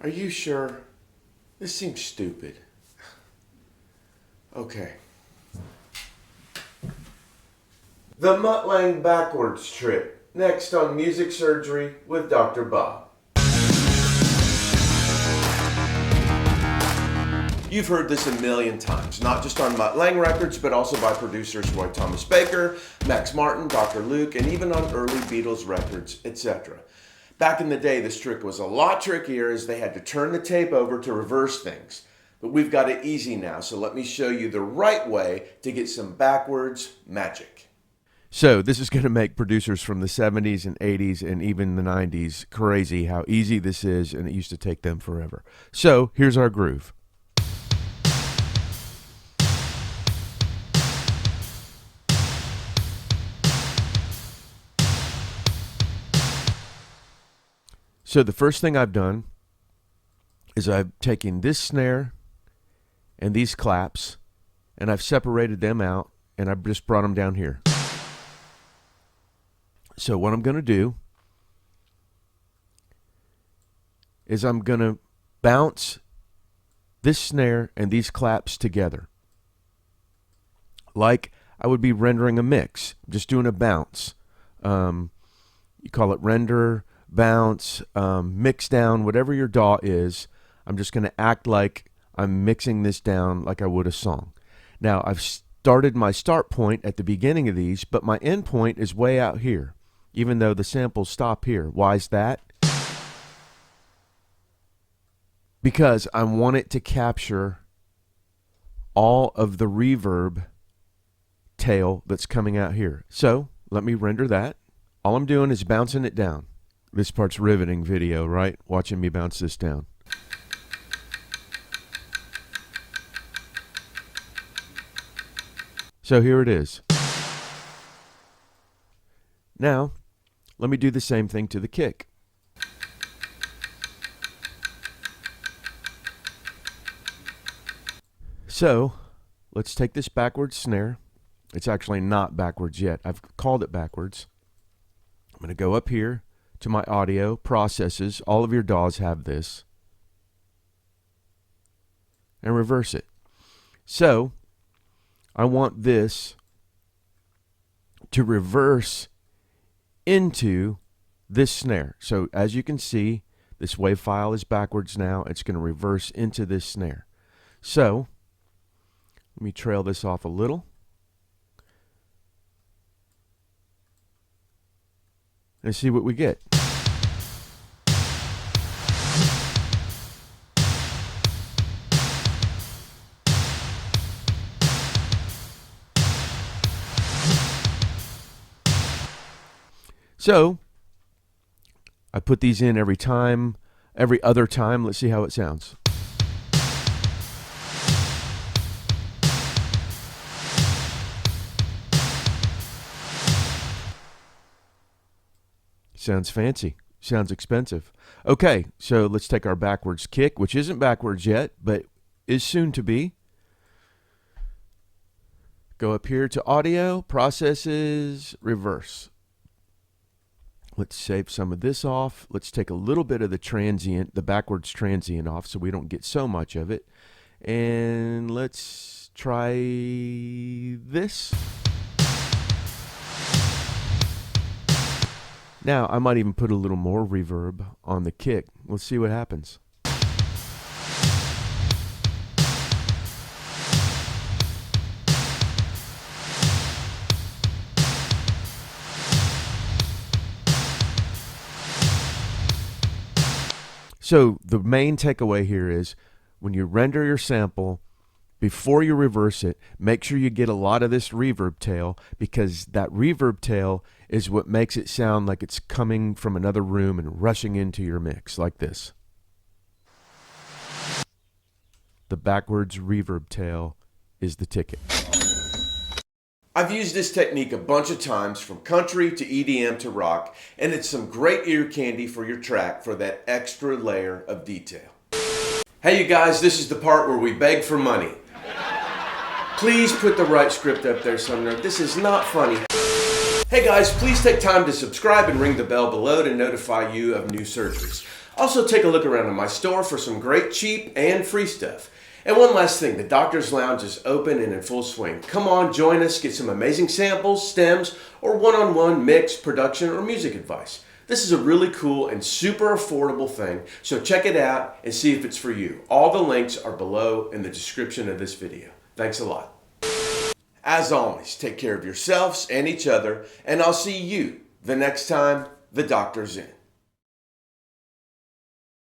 Are you sure? This seems stupid. Okay. The Mutt Lange backwards trip. Next on Music Surgery with Dr. Bob. You've heard this a million times, not just on Mutt Lange records, but also by producers Roy Thomas Baker, Max Martin, Dr. Luke, and even on early Beatles records, etc. Back in the day, this trick was a lot trickier as they had to turn the tape over to reverse things. But we've got it easy now, so let me show you the right way to get some backwards magic. So this is going to make producers from the 70s and 80s and even the 90s crazy how easy this is, and it used to take them forever. So here's our groove. So the first thing I've done is I've taken this snare and these claps and I've separated them out and I've just brought them down here. So what I'm going to do is I'm going to bounce this snare and these claps together like I would be rendering a mix, just doing a bounce. You call it render, bounce, mix down, whatever your DAW is. I'm just going to act like I'm mixing this down like I would a song. Now I've started my start point at the beginning of these, but my end point is way out here, even though the samples stop here. Why is that? Because I want it to capture all of the reverb tail that's coming out here. So let me render that. All I'm doing is bouncing it down. This part's riveting video, right? Watching me bounce this down. So here it is. Now, let me do the same thing to the kick. So, let's take this backwards snare. It's actually not backwards yet. I've called it backwards. I'm going to go up here to my audio, processes. All of your DAWs have this. And reverse it. So, I want this to reverse into this snare. So as you can see, this wave file is backwards now. It's going to reverse into this snare. So let me trail this off a little. And see what we get. So I put these in every other time. Let's see how it sounds. Sounds fancy. Sounds expensive. Okay, so let's take our backwards kick, which isn't backwards yet, but is soon to be. Go up here to audio, processes, reverse. Let's save some of this off. Let's take a little bit of the transient, the backwards transient off so we don't get so much of it. And let's try this. Now, I might even put a little more reverb on the kick. Let's see what happens. So the main takeaway here is when you render your sample, before you reverse it, make sure you get a lot of this reverb tail, because that reverb tail is what makes it sound like it's coming from another room and rushing into your mix like this. The backwards reverb tail is the ticket. I've used this technique a bunch of times from country to EDM to rock, and it's some great ear candy for your track for that extra layer of detail. Hey you guys, this is the part where we beg for money. Please put the right script up there somewhere. This is not funny. Hey guys, please take time to subscribe and ring the bell below to notify you of new surgeries. Also, take a look around in my store for some great cheap and free stuff. And one last thing, the Doctor's Lounge is open and in full swing. Come on, join us, get some amazing samples, stems, or one-on-one mix, production, or music advice. This is a really cool and super affordable thing, so check it out and see if it's for you. All the links are below in the description of this video. Thanks a lot. As always, take care of yourselves and each other, and I'll see you the next time the doctor's in.